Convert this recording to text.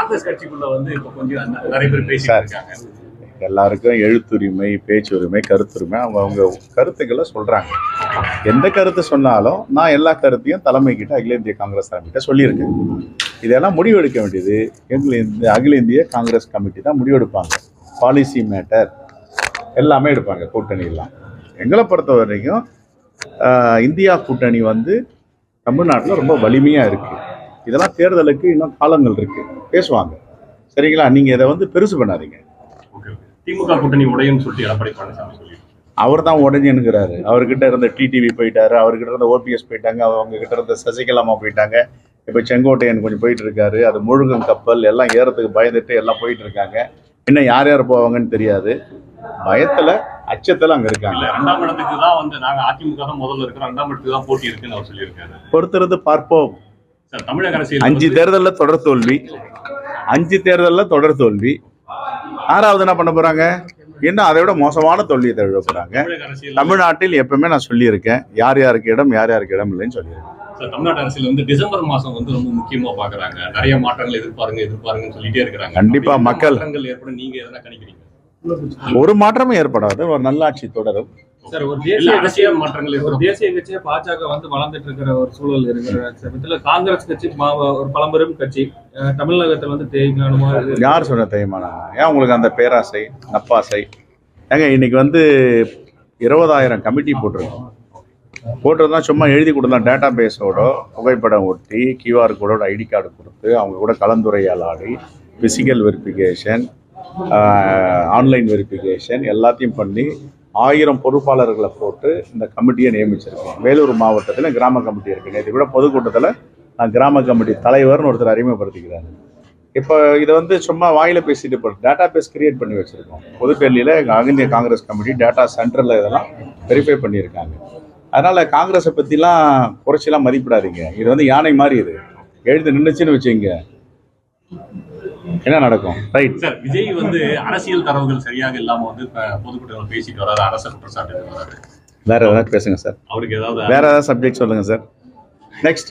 காங்கிரஸ் கட்சிக்குள்ள வந்து இப்போ கொஞ்சம் நிறைய பேர் பேசிட்டாங்க. எல்லாருக்கும் எழுத்துரிமை, பேச்சுரிமை, கருத்துரிமை, அவங்க கருத்துக்களை சொல்றாங்க. எந்த கருத்து சொன்னாலும் நான் எல்லா கருத்தையும் தலைமை கிட்ட, அகில இந்திய காங்கிரஸ் தலைமைகிட்ட சொல்லியிருக்கேன். இதெல்லாம் முடிவெடுக்க வேண்டியது அகில இந்திய காங்கிரஸ் கமிட்டி தான் முடிவெடுப்பாங்க. பாலிசி மேட்டர் எல்லாமே எடுப்பாங்க. கூட்டணியெல்லாம் எங்களை பொறுத்த வரைக்கும் இந்தியா கூட்டணி வந்து தமிழ்நாட்டில் ரொம்ப வலிமையாக இருக்குது. இதெல்லாம் தேர்தலுக்கு இன்னும் காலங்கள் இருக்குது, பேசுவாங்க. சரிங்களா? நீங்கள் இதை வந்து பெருசு பண்ணாதீங்க. திமுக கூட்டணி உடையும் சொல்லிட்டு எடப்பாடி பழனிசாமி சொல்லி அவர் தான் உடஞ்சுங்கிறாரு. அவர்கிட்ட இருந்த டிடிவி போயிட்டாரு, அவர்கிட்ட இருந்த ஓபிஎஸ் போயிட்டாங்க, அவங்க கிட்ட இருந்த சசிகலாமா போயிட்டாங்க. இப்போ செங்கோட்டையன் கொஞ்சம் போயிட்டு இருக்காரு. அது முழுகும் கப்பல் எல்லாம் ஏறத்துக்கு பயந்துட்டு எல்லாம் போயிட்டு இருக்காங்க. இன்னும் யார் யார் போவாங்கன்னு தெரியாது. பயத்துல அச்சத்துல அங்க இருக்காங்க. 2ஆம் இடத்துக்கு தான் வந்து நாங்க அதிமுக தான் முதல்ல இருக்கிறோம், 2ஆம் இடத்துக்கு தான் போட்டி இருக்குன்னு அவர் சொல்லியிருக்காரு. பொறுத்திருந்து பார்ப்போம். தமிழக அரசியல் 5 தேர்தலில் தொடர் தோல்வி, 5 தேர்தலில் தொடர் தோல்வி. 6வது என்ன பண்ண போறாங்க? இன்னும் அதை விட மோசமான தோல்வியை தழுவ போறாங்க. தமிழ்நாட்டில் எப்பவுமே நான் சொல்லியிருக்கேன், யார் யாருக்கு இடம் யார் யாருக்கு இடம் இல்லைன்னு சொல்லியிருக்கேன். தமிழ்நாட்டு அரசியல் வந்து டிசம்பர் மாசம் வந்து ரொம்ப முக்கியமா பாக்குறாங்க. நிறைய மாற்றங்கள் எதிர்பாருங்கன்னு சொல்லிட்டே இருக்கிறாங்க. கண்டிப்பா மக்கள் ஏற்படும். நீங்க எதனா கணிக்கிறீங்க? ஒரு மாற்றமும் ஏற்படாது, ஒரு நல்லாட்சி தொடரும். சார், ஒரு தேசிய அரசியல் மாற்றங்கள், ஒரு தேசிய கட்சியை பாஜக வந்து வளர்ந்துட்டு இருக்கிற ஒரு சூழல் இருக்கிற சமயத்துல காங்கிரஸ் கட்சி ஒரு பழம்பெரும் கட்சி தமிழகத்தில் வந்து தேய்மானமா யார் சொன்ன தேய்மானம்? ஏன் உங்களுக்கு அந்த பேராசை, நப்பாசை? ஏங்க இன்னைக்கு வந்து 20,000 கமிட்டி போட்டிருந்தா சும்மா எழுதி கொடுத்தா டேட்டா பேஸோட புகைப்படம் ஒட்டி கியூஆர் கோடோட ஐடி கார்டு கொடுத்து அவங்க கூட கலந்துரையாடி பிசிக்கல் வெரிஃபிகேஷன், ஆன்லைன் வெரிஃபிகேஷன் எல்லாத்தையும் பண்ணி 1000 பொறுப்பாளர்களை போட்டு இந்த கமிட்டியை நியமிச்சிருக்கோம். வேலூர் மாவட்டத்தில் கிராம கமிட்டி இருக்குது. நேற்று கூட பொதுக்கூட்டத்தில் நான் கிராம கமிட்டி தலைவர்னு ஒருத்தர் அறிமுகப்படுத்திக்கிறாரு. இப்போ இதை வந்து சும்மா வாயில் பேசிட்டு டேட்டா பேஸ் கிரியேட் பண்ணி வச்சுருக்கோம். புதுடெல்லியில் அகில இந்திய காங்கிரஸ் கமிட்டி டேட்டா சென்டரில் இதெல்லாம் வெரிஃபை பண்ணியிருக்காங்க. அதனால் காங்கிரஸை பற்றிலாம் குறைச்சிலாம் மதிப்பிடாதீங்க. இது வந்து யானை மாதிரி, இது எழுந்து நின்றுச்சுன்னு வச்சுங்க என்ன நடக்கும்? ரைட் சார், விஜய் வந்து அரசியல் தரவுகள் சரியாக இல்லாம வந்து பொதுக்கூட்டங்கள் பேசிட்டு வராது, அரசு குற்றச்சாட்டு வராது. வேற ஏதாவது பேசுங்க சார். அவருக்கு ஏதாவது வேற ஏதாவது சப்ஜெக்ட் சொல்லுங்க சார். நெக்ஸ்ட்.